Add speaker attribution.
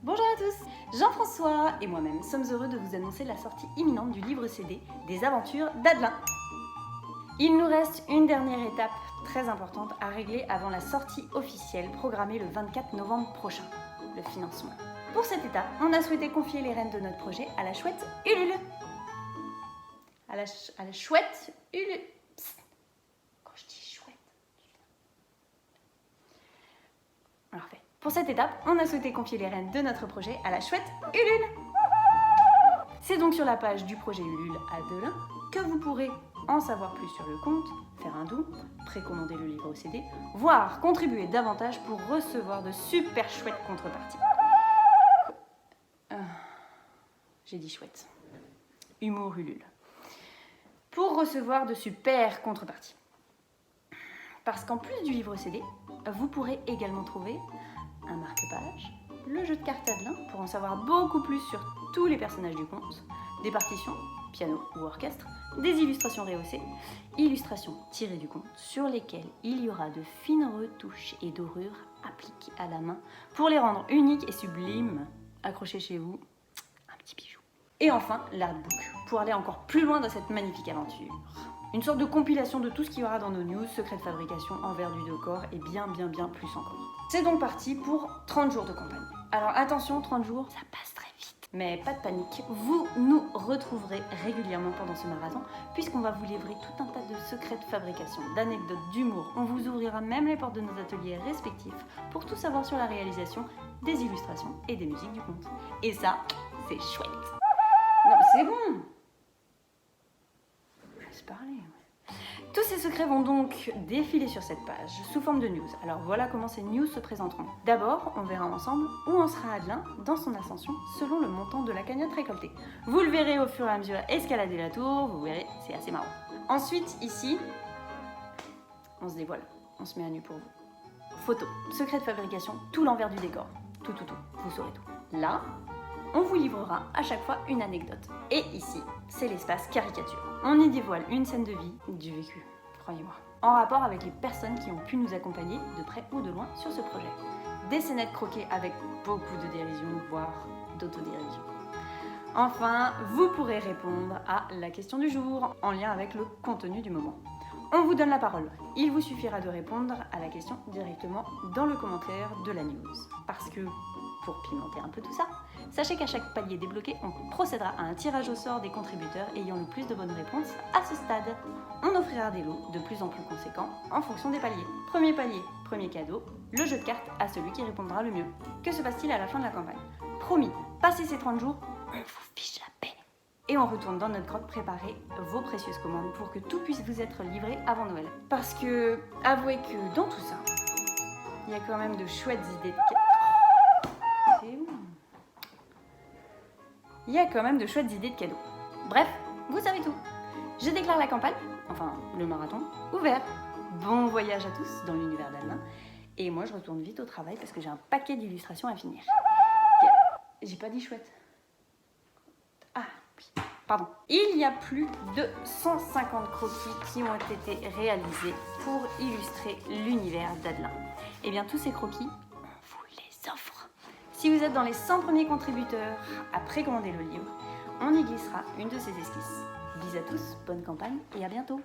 Speaker 1: Bonjour à tous, Jean-François et moi-même sommes heureux de vous annoncer la sortie imminente du livre CD des aventures d'Adeline. Il nous reste une dernière étape très importante à régler avant la sortie officielle programmée le 24 novembre prochain, le financement. Pour cette étape, on a souhaité confier les rênes de notre projet à la chouette Ulule. À la chouette Ulule. Psst. Quand je dis chouette. Alors fait. Pour cette étape, on a souhaité confier les rênes de notre projet à la chouette Ulule. C'est donc sur la page du projet Ulule Adelin que vous pourrez en savoir plus sur le compte, faire un don, précommander le livre au CD, voire contribuer davantage pour recevoir de super chouettes contreparties. J'ai dit chouette. Humour Ulule. Pour recevoir de super contreparties. Parce qu'en plus du livre CD, vous pourrez également trouver un marque-page, le jeu de cartes Adelin pour en savoir beaucoup plus sur tous les personnages du conte, des partitions, piano ou orchestre, des illustrations rehaussées, illustrations tirées du conte sur lesquelles il y aura de fines retouches et dorures appliquées à la main pour les rendre uniques et sublimes. Accrochez chez vous un petit bijou. Et enfin, l'artbook, pour aller encore plus loin dans cette magnifique aventure. Une sorte de compilation de tout ce qu'il y aura dans nos news, secrets de fabrication, envers du décor et bien plus encore. C'est donc parti pour 30 jours de campagne. Alors attention, 30 jours, ça passe très vite. Mais pas de panique, vous nous retrouverez régulièrement pendant ce marathon puisqu'on va vous livrer tout un tas de secrets de fabrication, d'anecdotes, d'humour. On vous ouvrira même les portes de nos ateliers respectifs pour tout savoir sur la réalisation des illustrations et des musiques du conte. Et ça, c'est chouette. Non mais c'est bon. Laisse parler. Tous ces secrets vont donc défiler sur cette page sous forme de news. Alors voilà comment ces news se présenteront. D'abord, on verra ensemble où en sera Adelin dans son ascension selon le montant de la cagnotte récoltée. Vous le verrez au fur et à mesure escalader la tour, vous verrez, c'est assez marrant. Ensuite, ici, on se dévoile, on se met à nu pour vous. Photo, secret de fabrication, tout l'envers du décor. Tout, vous saurez tout. Là, on vous livrera à chaque fois une anecdote. Et ici, c'est l'espace caricature. On y dévoile une scène de vie, du vécu, croyez-moi, en rapport avec les personnes qui ont pu nous accompagner de près ou de loin sur ce projet. Des scénettes croquées avec beaucoup de dérision, voire d'autodérision. Enfin, vous pourrez répondre à la question du jour, en lien avec le contenu du moment. On vous donne la parole. Il vous suffira de répondre à la question directement dans le commentaire de la news. Parce que, pour pimenter un peu tout ça, sachez qu'à chaque palier débloqué, on procédera à un tirage au sort des contributeurs ayant le plus de bonnes réponses à ce stade. On offrira des lots de plus en plus conséquents en fonction des paliers. Premier palier, premier cadeau, le jeu de cartes à celui qui répondra le mieux. Que se passe-t-il à la fin de la campagne? Promis, passez ces 30 jours, on vous fiche la paix. Et on retourne dans notre grotte préparer vos précieuses commandes pour que tout puisse vous être livré avant Noël. Parce que, avouez que dans tout ça, il y a quand même de chouettes idées de Il y a quand même de chouettes idées de cadeaux. Bref, vous savez tout. Je déclare la campagne, enfin le marathon, ouvert. Bon voyage à tous dans l'univers d'Adelin. Et moi je retourne vite au travail parce que j'ai un paquet d'illustrations à finir. J'ai pas dit chouette. Ah oui, pardon. Il y a plus de 150 croquis qui ont été réalisés pour illustrer l'univers d'Adelin. Et bien tous ces croquis, on vous les offre. Si vous êtes dans les 100 premiers contributeurs à précommander le livre, on y glissera une de ces esquisses. Bisous à tous, bonne campagne et à bientôt.